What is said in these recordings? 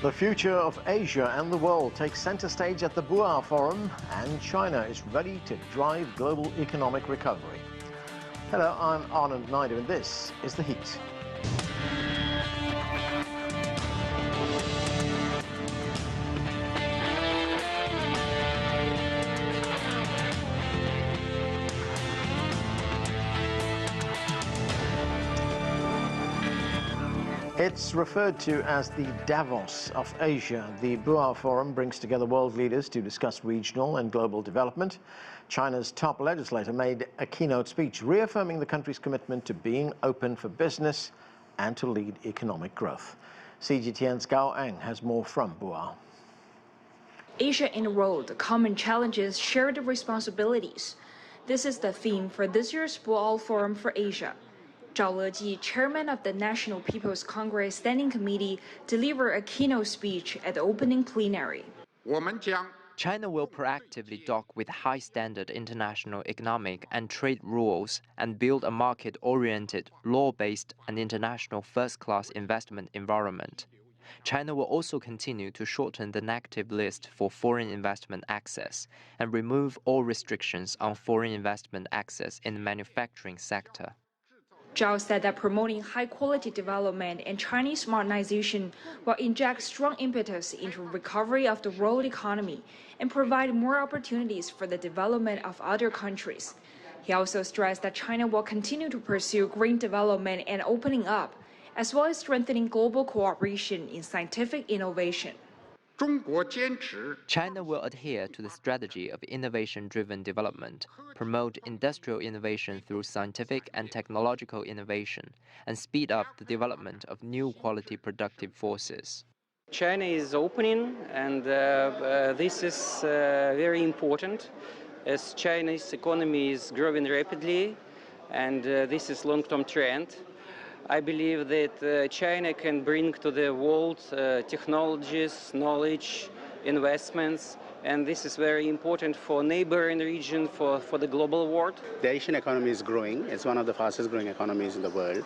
The future of Asia and the world takes center stage at the Boao Forum, and China is ready to drive global economic recovery. Hello, I'm Anand Naidu, and this is The Heat. It's referred to as the Davos of Asia. The Boao Forum brings together world leaders to discuss regional and global development. China's top legislator made a keynote speech reaffirming the country's commitment to being open for business and to lead economic growth. CGTN's Wang has more from Boao. Asia in a World, Common Challenges, Shared Responsibilities. This is the theme for this year's Boao Forum for Asia. Zhao Leji, chairman of the National People's Congress Standing Committee, delivered a keynote speech at the opening plenary. China will proactively dock with high-standard international economic and trade rules and build a market-oriented, law-based and international first-class investment environment. China will also continue to shorten the negative list for foreign investment access and remove all restrictions on foreign investment access in the manufacturing sector. Zhao said that promoting high-quality development and Chinese modernization will inject strong impetus into recovery of the world economy and provide more opportunities for the development of other countries. He also stressed that China will continue to pursue green development and opening up, as well as strengthening global cooperation in scientific innovation. China will adhere to the strategy of innovation-driven development, promote industrial innovation through scientific and technological innovation, and speed up the development of new quality productive forces. China is opening, and this is very important as China's economy is growing rapidly, and this is long-term trend. I believe that China can bring to the world technologies, knowledge, investments, and this is very important for neighboring region, for the global world. The Asian economy is growing. It's one of the fastest growing economies in the world,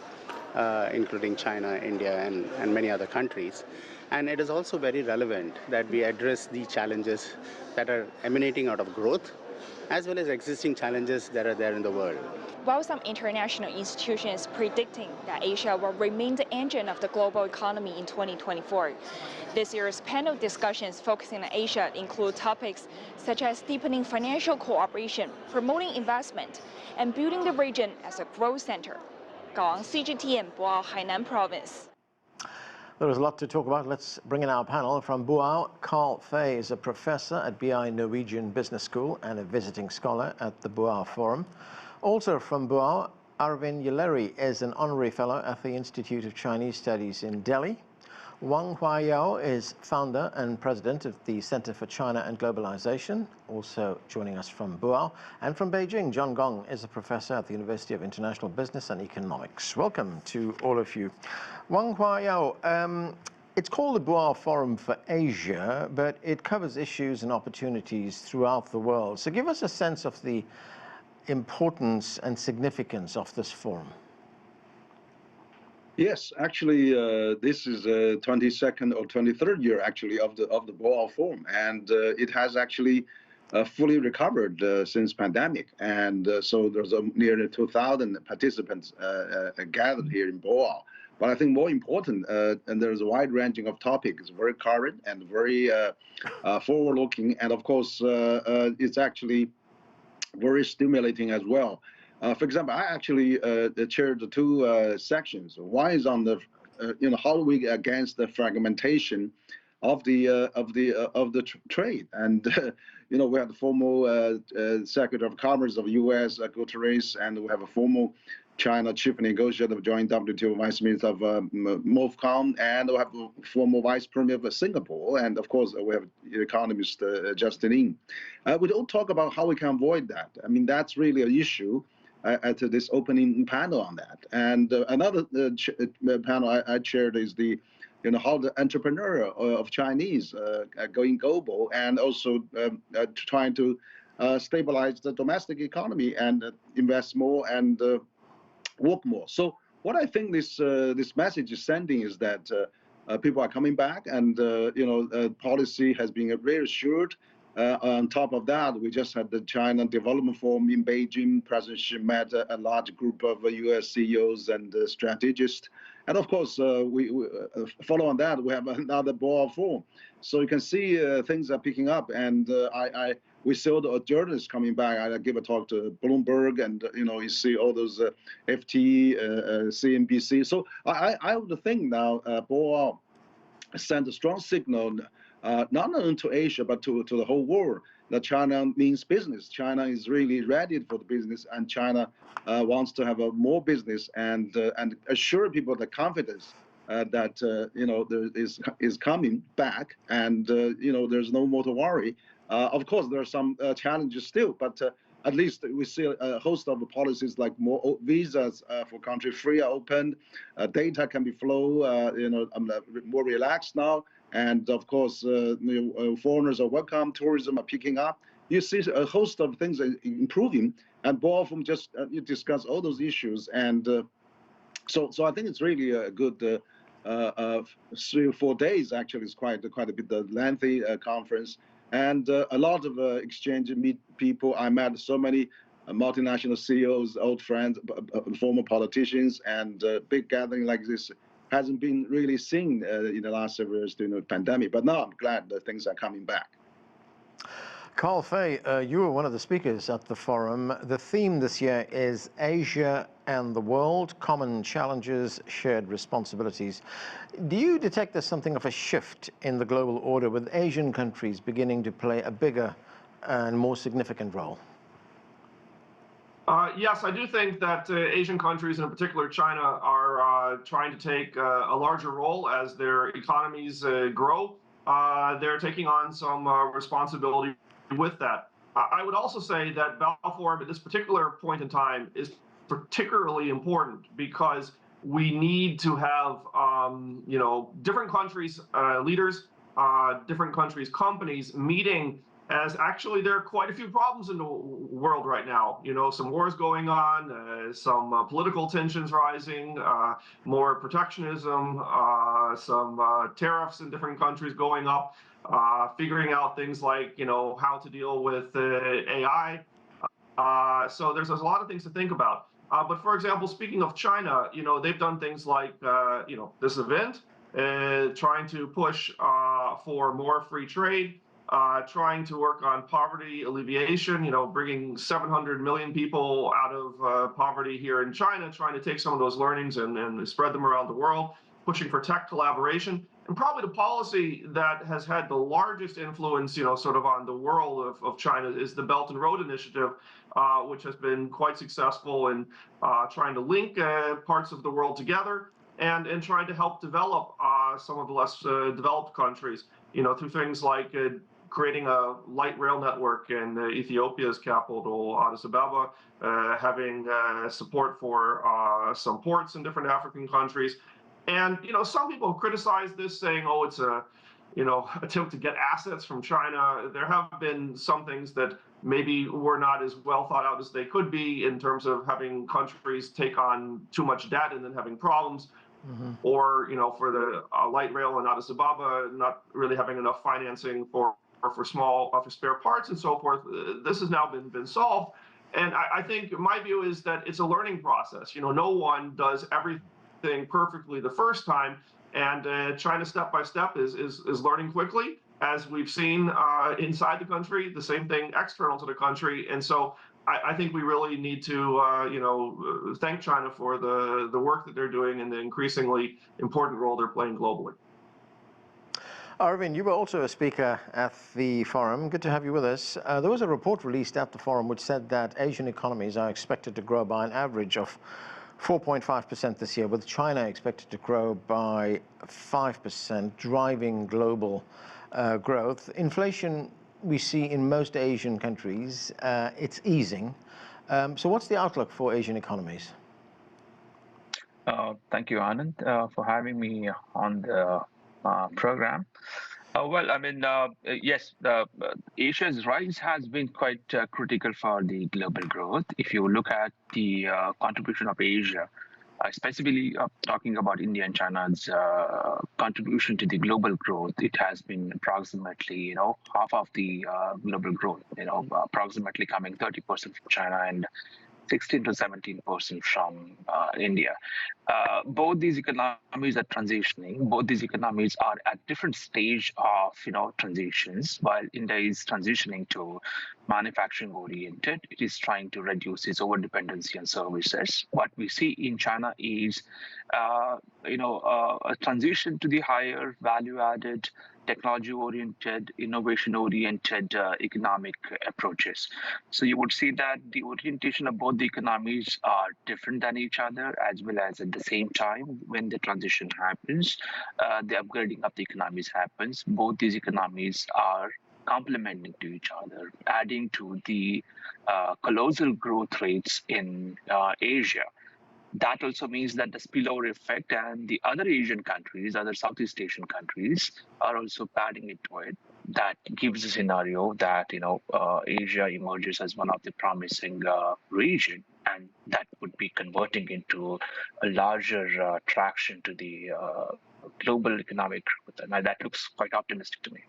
including China, India, and many other countries. And it is also very relevant that we address the challenges that are emanating out of growth, as well as existing challenges that are there in the world. While some international institutions predicting that Asia will remain the engine of the global economy in 2024, this year's panel discussions focusing on Asia include topics such as deepening financial cooperation, promoting investment, and building the region as a growth center. Gong, CGTN, Boao, Hainan Province. There is a lot to talk about. Let's bring in our panel. From Boao, Carl Fei is a professor at BI Norwegian Business School and a visiting scholar at the Boao Forum. Also from Boao, Aravind Yelery is an honorary fellow at the Institute of Chinese Studies in Delhi. Wang Huiyao is founder and president of the Center for China and Globalization, also joining us from Boao. And from Beijing, John Gong is a professor at the University of International Business and Economics. Welcome to all of you. Wang Huiyao, it's called the Boao Forum for Asia, but it covers issues and opportunities throughout the world. So give us a sense of the importance and significance of this forum. Yes, actually, this is the 22nd or 23rd year actually of the Boao Forum, and it has actually fully recovered since pandemic, and so there's nearly 2,000 participants gathered here in Boao. But I think more important, and there's a wide ranging of topics, very current and very forward-looking, and of course, it's actually very stimulating as well. For example, I actually chaired the two sections. One is on the, how do we against the fragmentation of the trade, and we have the former Secretary of Commerce of the U.S. Guterres, and we have a former China chief negotiator of joint WTO vice minister of MOFCOM, and we have a former vice premier of Singapore, and of course we have economist Justin Ng. We don't talk about how we can avoid that. I mean, that's really an issue at this opening panel on that. And another panel I chaired is the how the entrepreneur of Chinese going global, and also trying to stabilize the domestic economy and invest more and work more. So what I think this message is sending is that people are coming back, and policy has been reassured. On top of that, we just had the China Development Forum in Beijing. President Xi met a large group of U.S. CEOs and strategists. And of course, we follow on that, we have another Boao Forum. So you can see things are picking up. And we saw the journalists coming back. I gave a talk to Bloomberg, and you see all those FT, CNBC. So I would think now Boao sent a strong signal, not only to Asia, but to the whole world, that China means business. China is really ready for the business, and China wants to have more business, and assure people the confidence that there is coming back, and there's no more to worry. Of course, there are some challenges still, but at least we see a host of policies like more visas for country free are opened, data can be flow, more relaxed now, and of course, foreigners are welcome, tourism are picking up. You see a host of things are improving, and Boao Forum just you discuss all those issues, and so I think it's really a good 3 or 4 days. Actually, it's quite a bit lengthy conference. And a lot of exchange, meet people. I met so many multinational CEOs, old friends, former politicians, and big gathering like this hasn't been really seen in the last several years during the pandemic. But now I'm glad that things are coming back. Carl Fei, you were one of the speakers at the forum. The theme this year is Asia and the world, common challenges, shared responsibilities. Do you detect there's something of a shift in the global order, with Asian countries beginning to play a bigger and more significant role? Yes, I do think that Asian countries, and in particular China, are trying to take a larger role as their economies grow. They're taking on some responsibility with that. I would also say that Boao Forum at this particular point in time is particularly important because we need to have different countries' leaders, different countries' companies meeting, as actually there are quite a few problems in the world right now. Some wars going on, some political tensions rising, more protectionism, some tariffs in different countries going up, figuring out things like how to deal with AI. So there's a lot of things to think about. But for example, speaking of China, they've done things like this event, trying to push for more free trade. Trying to work on poverty alleviation, bringing 700 million people out of poverty here in China, trying to take some of those learnings and spread them around the world, pushing for tech collaboration. And probably the policy that has had the largest influence, sort of on the world of China is the Belt and Road Initiative, which has been quite successful in trying to link parts of the world together and trying to help develop some of the less developed countries, through things like creating a light rail network in Ethiopia's capital, Addis Ababa, having support for some ports in different African countries. And, some people have criticized this, saying, oh, it's a, attempt to get assets from China. There have been some things that maybe were not as well thought out as they could be in terms of having countries take on too much debt and then having problems. Mm-hmm. Or, for the light rail in Addis Ababa, not really having enough financing for spare parts and so forth. This has now been solved. And I think my view is that it's a learning process. No one does everything perfectly the first time. And China step by step is learning quickly, as we've seen inside the country, the same thing external to the country. And so I think we really need to, thank China for the work that they're doing and the increasingly important role they're playing globally. Aravind, you were also a speaker at the forum. Good to have you with us. There was a report released at the forum which said that Asian economies are expected to grow by an average of 4.5% this year, with China expected to grow by 5%, driving global growth. Inflation we see in most Asian countries, it's easing. So what's the outlook for Asian economies? Thank you, Anand, for having me on the program. Yes, Asia's rise has been quite critical for the global growth. If you look at the contribution of Asia Specifically talking about India and China's contribution to the global growth, it has been approximately, half of the global growth, approximately coming 30% from China and 16 to 17% from India. Both these economies are transitioning. Both these economies are at different stage of transitions. While India is transitioning to manufacturing oriented, it is trying to reduce its over dependency on services. What we see in China is a transition to the higher value added, technology-oriented, innovation-oriented economic approaches. So you would see that the orientation of both the economies are different than each other, as well as at the same time, when the transition happens, the upgrading of the economies happens. Both these economies are complementing to each other, adding to the colossal growth rates in Asia. That also means that the spillover effect and the other Asian countries, other Southeast Asian countries, are also padding into it. That gives a scenario that Asia emerges as one of the promising region, and that would be converting into a larger traction to the global economic growth, and that looks quite optimistic to me.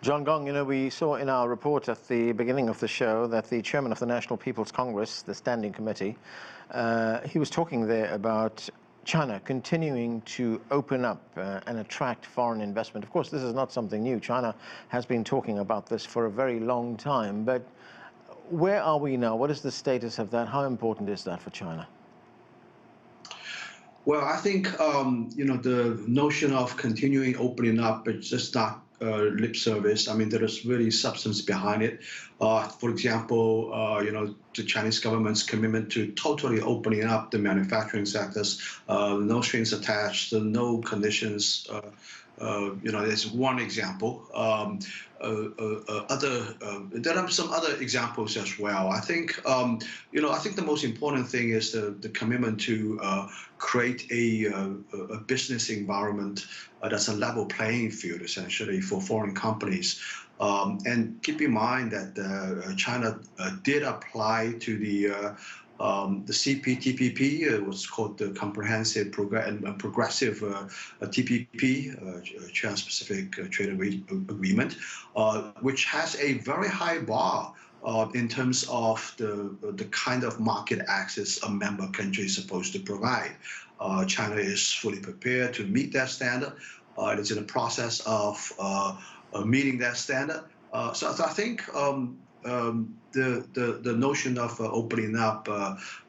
John Gong, we saw in our report at the beginning of the show that the chairman of the National People's Congress, the Standing Committee, he was talking there about China continuing to open up and attract foreign investment. Of course, this is not something new. China has been talking about this for a very long time. But where are we now? What is the status of that? How important is that for China? Well, I think, the notion of continuing opening up is just not lip service. I mean, there is really substance behind it. For example, the Chinese government's commitment to totally opening up the manufacturing sectors, no strings attached, no conditions. There's one example. There are some other examples as well. I think, I think the most important thing is the commitment to create a business environment that's a level playing field, essentially, for foreign companies. And keep in mind that China did apply to the CPTPP, what's called the Comprehensive and Progressive TPP, Trans-Pacific Trade Agreement, which has a very high bar in terms of the kind of market access a member country is supposed to provide. China is fully prepared to meet that standard. It is in the process of meeting that standard. So I think the notion of opening up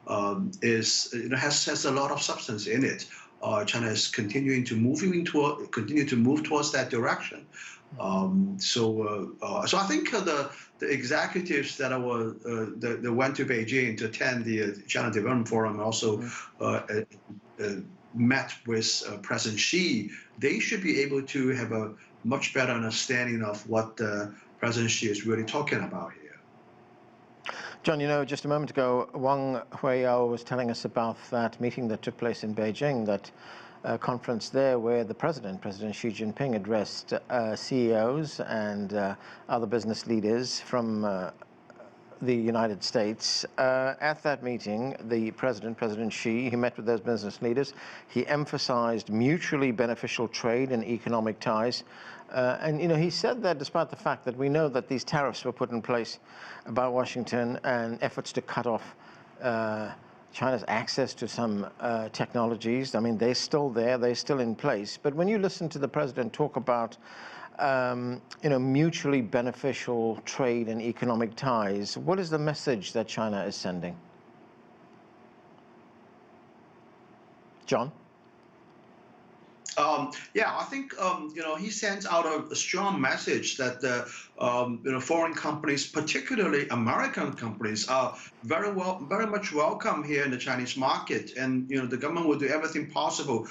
has a lot of substance in it. China is continuing to move towards that direction. So I think the executives that went to Beijing to attend the China Development Forum also met with President Xi. They should be able to have a much better understanding of what President Xi is really talking about here. John, just a moment ago, Wang Huiyao was telling us about that meeting that took place in Beijing, that conference there where the President Xi Jinping, addressed CEOs and other business leaders from the United States. At that meeting, the President Xi, he met with those business leaders. He emphasized mutually beneficial trade and economic ties. And he said that despite the fact that we know that these tariffs were put in place by Washington and efforts to cut off China's access to some technologies, I mean, they're still there, they're still in place. But when you listen to the president talk about mutually beneficial trade and economic ties, what is the message that China is sending? John? I think he sends out a strong message that foreign companies, particularly American companies, are very much welcome here in the Chinese market, and the government will do everything possible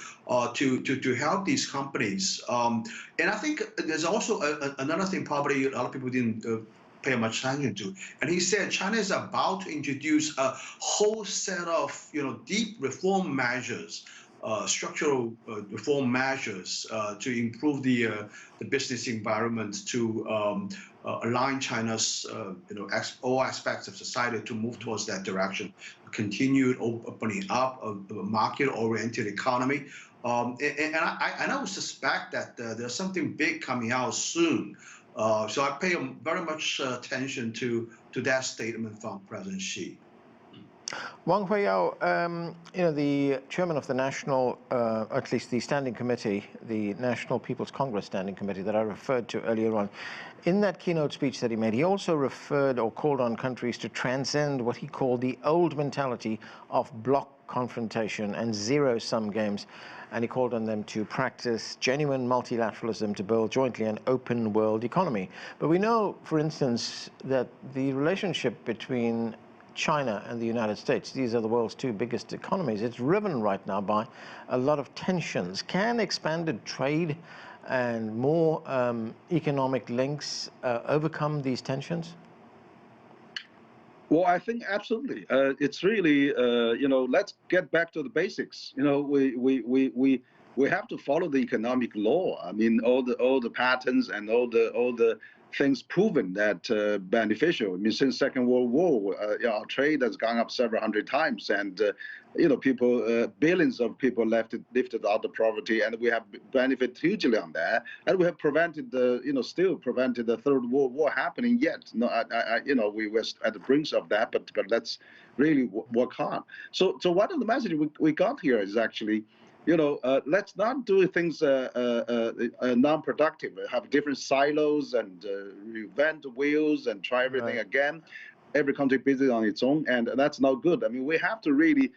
to help these companies. And I think there's also another thing probably a lot of people didn't pay much attention to, and he said China is about to introduce a whole set of deep reform measures structural reform measures to improve the business environment, to align China's all aspects of society to move towards that direction. Continued opening up of a market-oriented economy, and I would suspect that there's something big coming out soon. So I pay very much attention to that statement from President Xi. Wang Huiyao, the chairman of the national, at least the standing committee, the National People's Congress Standing Committee that I referred to earlier on, in that keynote speech that he made, he also referred or called on countries to transcend what he called the old mentality of bloc confrontation and zero-sum games. And he called on them to practice genuine multilateralism to build jointly an open world economy. But we know, for instance, that the relationship between China and the United States, these are the world's two biggest economies, it's riven right now by a lot of tensions. Can expanded trade and more economic links overcome these tensions? Well, I think absolutely. It's really, let's get back to the basics. We have to follow the economic law. I mean, all the patterns and all the things proven that beneficial. I mean, since Second World War, our trade has gone up several hundred times, and people, billions of people lifted out of poverty, and we have benefited hugely on that, and we have prevented still prevented the Third World War happening yet. No, we were at the brink of that, but let's really work hard. So one of the messages we got here is actually, let's not do things non-productive. Have different silos and reinvent the wheels and try everything again. Every country busy on its own, and that's not good. I mean, we have to really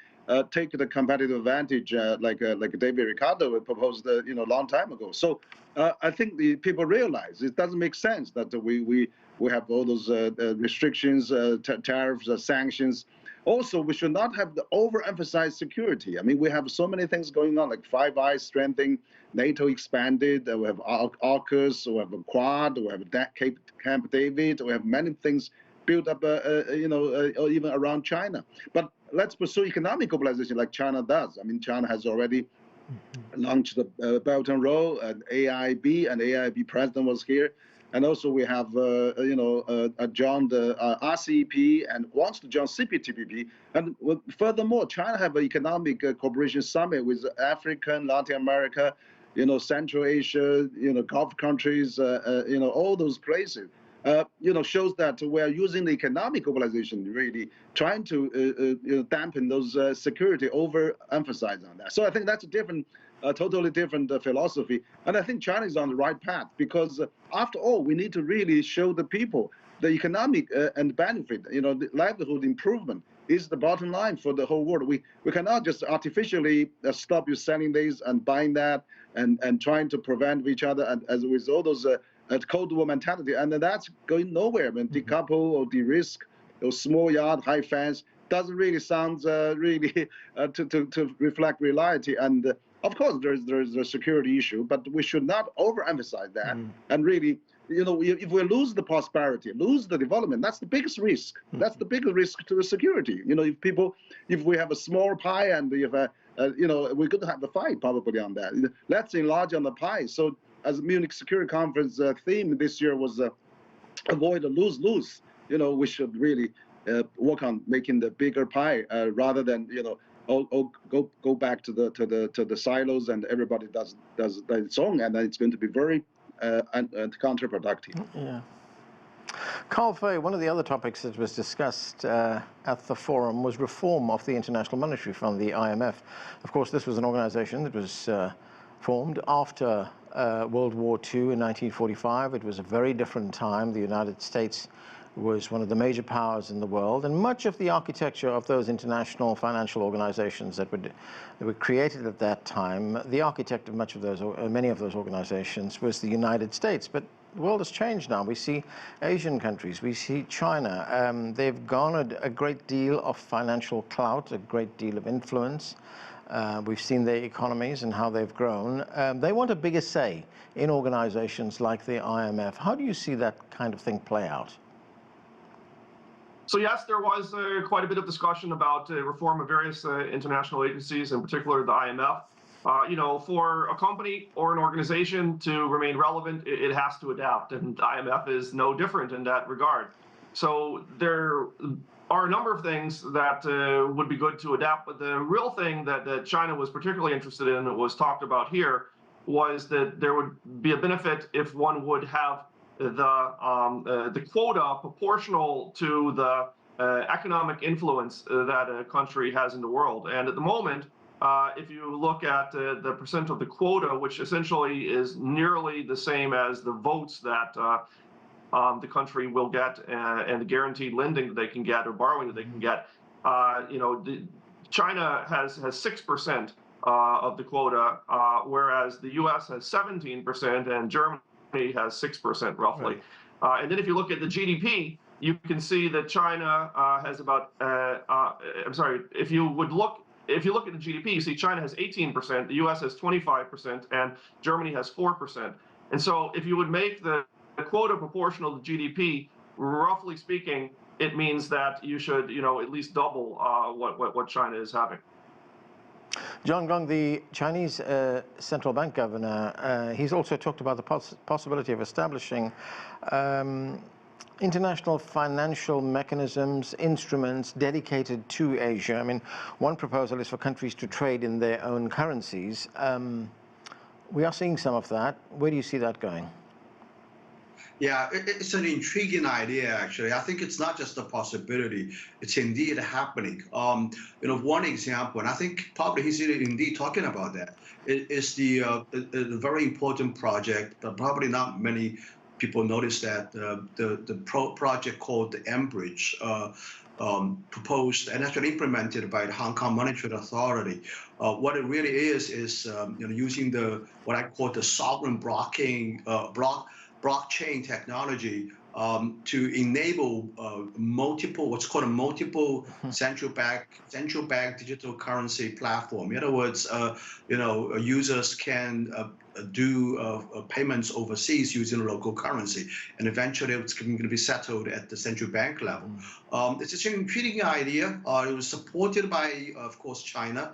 take the competitive advantage, like David Ricardo proposed, long time ago. So I think the people realize it doesn't make sense that we have all those restrictions, tariffs, sanctions. Also, we should not have the overemphasized security. I mean, we have so many things going on, like Five Eyes strengthening, NATO expanded, we have AUKUS, we have a Quad, we have Camp David, we have many things built up, even around China. But let's pursue economic globalization like China does. I mean, China has already launched the Belt and Road, and AIIB president was here. And also we have, joined the RCEP and wants to join CPTPP. And furthermore, China have an economic cooperation summit with Africa, Latin America, Central Asia, Gulf countries, all those places. Shows that we are using the economic globalization, really trying to dampen those security, overemphasize on that. So I think that's a totally different philosophy. And I think China is on the right path because, after all, we need to really show the people the economic and benefit, the livelihood improvement is the bottom line for the whole world. We cannot just artificially stop you selling this and buying that and trying to prevent each other, and as with all those Cold War mentality, and that's going nowhere. I mean, decouple or de-risk, those small yard, high fence, doesn't really sound really to reflect reality. And of course, there's a security issue, but we should not overemphasize that. And really, if we lose the prosperity, lose the development, that's the biggest risk. That's the biggest risk to the security. If we have a small pie and we have we're going to have a fight probably on that. Let's enlarge on the pie. So, as Munich Security Conference theme this year was avoid a lose-lose. We should really work on making the bigger pie rather than go back to the silos and everybody does its own, and then it's going to be very counterproductive. Yeah. Carl Fei, one of the other topics that was discussed at the forum was reform of the International Monetary Fund, the IMF. Of course, this was an organization that was formed after World War II in 1945. It was a very different time. The United States was one of the major powers in the world, and much of the architecture of those international financial organizations that were created at that time, the architect of many of those organizations was the United States. But the world has changed now. We see Asian countries, we see China. They've garnered a great deal of financial clout, a great deal of influence. We've seen their economies and how they've grown. They want a bigger say in organizations like the IMF. How do you see that kind of thing play out? So yes, there was quite a bit of discussion about reform of various international agencies, in particular the IMF. For a company or an organization to remain relevant, it has to adapt, and IMF is no different in that regard. So there are a number of things that would be good to adapt, but the real thing that China was particularly interested in, that was talked about here, was that there would be a benefit if one would have the quota proportional to the economic influence that a country has in the world. And at the moment, if you look at the percent of the quota, which essentially is nearly the same as the votes that the country will get and the guaranteed lending that they can get or borrowing that they can get, China has 6% of the quota, whereas the U.S. has 17% and Germany has 6% roughly. Right. And then if you look at the GDP, you can see that China has about, if you look at the GDP, you see China has 18%, the US has 25%, and Germany has 4%. And so if you would make the quota proportional to GDP, roughly speaking, it means that you should, at least double what China is having. John Gong, the Chinese central bank governor, he's also talked about the possibility of establishing international financial mechanisms, instruments dedicated to Asia. I mean, one proposal is for countries to trade in their own currencies. We are seeing some of that. Where do you see that going? Yeah, it's an intriguing idea, actually. I think it's not just a possibility, it's indeed happening. One example, and I think probably he's indeed talking about that, is the very important project, but probably not many people notice that, the project called the mBridge, proposed and actually implemented by the Hong Kong Monetary Authority. What it really is using what I call the sovereign blockchain technology to enable what's called a multiple central bank digital currency platform. In other words, users can do payments overseas using local currency, and eventually it's going to be settled at the central bank level. It's an intriguing idea. It was supported by, of course, China.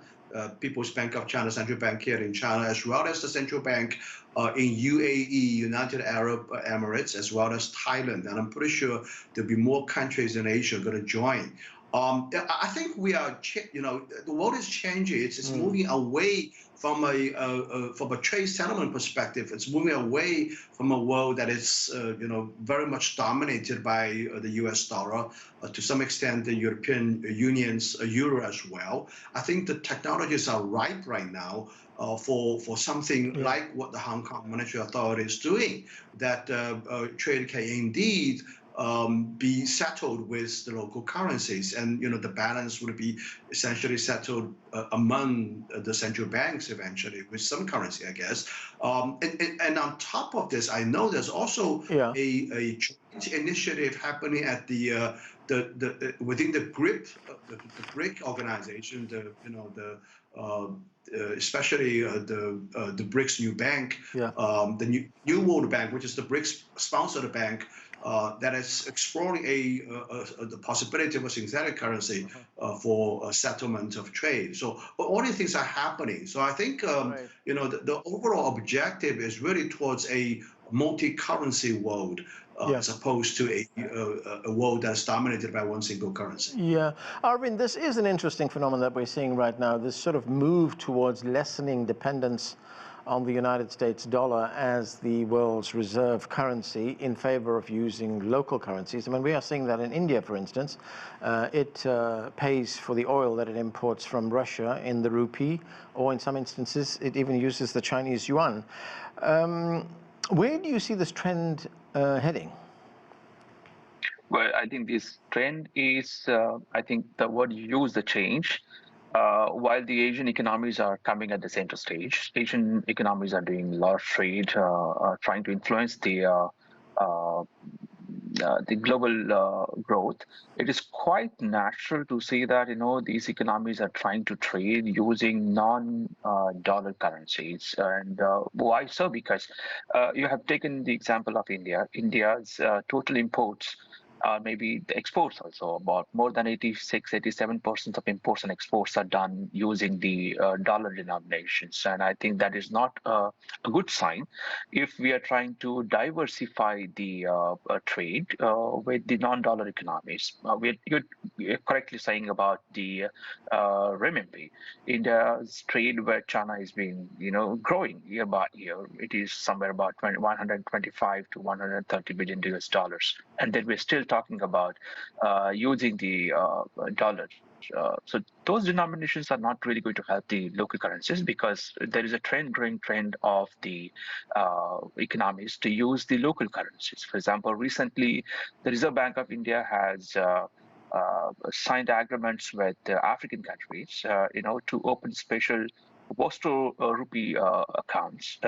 People's Bank of China, Central Bank here in China, as well as the Central Bank in UAE, United Arab Emirates, as well as Thailand. And I'm pretty sure there'll be more countries in Asia going to join. I think we are, the world is changing. It's moving away from a trade settlement perspective. It's moving away from a world that is, very much dominated by the U.S. dollar, to some extent the European Union's euro as well. I think the technologies are ripe right now for something like what the Hong Kong Monetary Authority is doing, that trade can indeed be settled with the local currencies, and the balance would be essentially settled among the central banks eventually with some currency, I guess. And on top of this, I know there's also a joint initiative happening at within the BRIC organization, especially the BRICS New Bank, the New World Bank, which is the BRICS sponsored bank. That is exploring the possibility of a synthetic currency for settlement of trade. So all these things are happening. So I think the overall objective is really towards a multi-currency world, as opposed to a world that's dominated by one single currency. Yeah, Aravind, this is an interesting phenomenon that we're seeing right now. This sort of move towards lessening dependence on the United States dollar as the world's reserve currency in favor of using local currencies. I mean, we are seeing that in India, for instance. It pays for the oil that it imports from Russia in the rupee, or in some instances, it even uses the Chinese yuan. Where do you see this trend heading? Well, I think this trend is, I think the word you use, the change. While the Asian economies are coming at the center stage, Asian economies are doing a lot of trade, trying to influence the global growth. It is quite natural to see that these economies are trying to trade using non-dollar currencies. And why so? Because you have taken the example of India. India's total imports maybe the exports also. About more than 86-87% of imports and exports are done using the dollar denominations, and I think that is not a good sign if we are trying to diversify the trade with the non-dollar economies. You're correctly saying about the renminbi. India's trade with China is being, growing year by year. It is somewhere about 125 to 130 billion US dollars, and then we're still talking about using the dollar. So those denominations are not really going to help the local currencies, because there is a growing trend of the economies to use the local currencies. For example, recently, the Reserve Bank of India has signed agreements with African countries, to open special postal rupee accounts.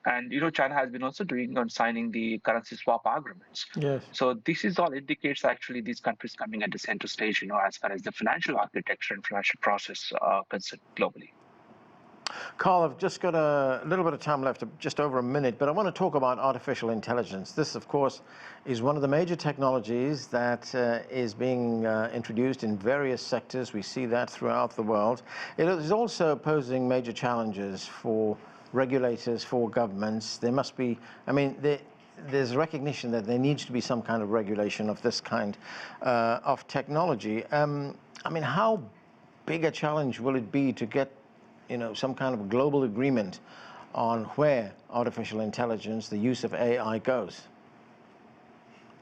And China has been also signing the currency swap agreements. Yes. So this is all indicates actually these countries coming at the center stage, as far as the financial architecture and financial process are concerned globally. Carl, I've just got a little bit of time left, just over a minute, but I want to talk about artificial intelligence. This, of course, is one of the major technologies that is being introduced in various sectors. We see that throughout the world. It is also posing major challenges for regulators, for governments. There must be, there's recognition that there needs to be some kind of regulation of this kind of technology. How big a challenge will it be to get some kind of global agreement on where artificial intelligence, the use of AI goes?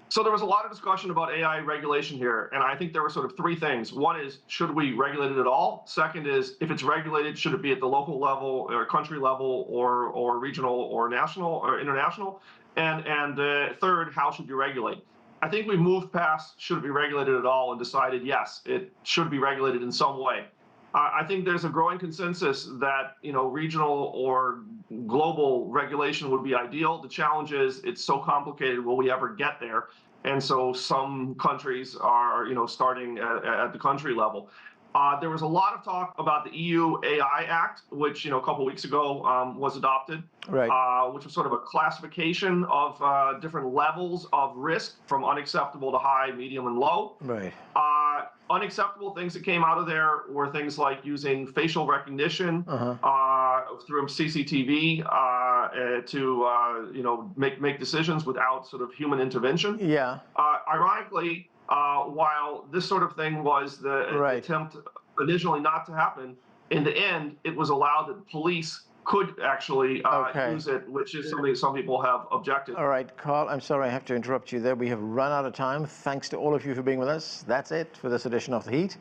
So there was a lot of discussion about AI regulation here, and I think there were sort of three things. One is, should we regulate it at all? Second is, if it's regulated, should it be at the local level or country level or regional or national or international? And third, how should you regulate? I think we've moved past should it be regulated at all and decided, yes, it should be regulated in some way. I think there's a growing consensus that regional or global regulation would be ideal. The challenge is it's so complicated. Will we ever get there? And so some countries are starting at the country level. There was a lot of talk about the EU AI Act, which a couple weeks ago was adopted, right. Which was sort of a classification of different levels of risk from unacceptable to high, medium, and low. Right. Unacceptable things that came out of there were things like using facial recognition through CCTV to make decisions without sort of human intervention. Yeah. Ironically, while this sort of thing was the attempt initially not to happen, in the end, it was allowed that police could actually use it, which is something some people have objected. All right, Carl, I'm sorry I have to interrupt you there. We have run out of time. Thanks to all of you for being with us. That's it for this edition of The Heat.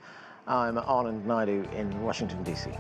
I'm Anand Naidu in Washington, D.C.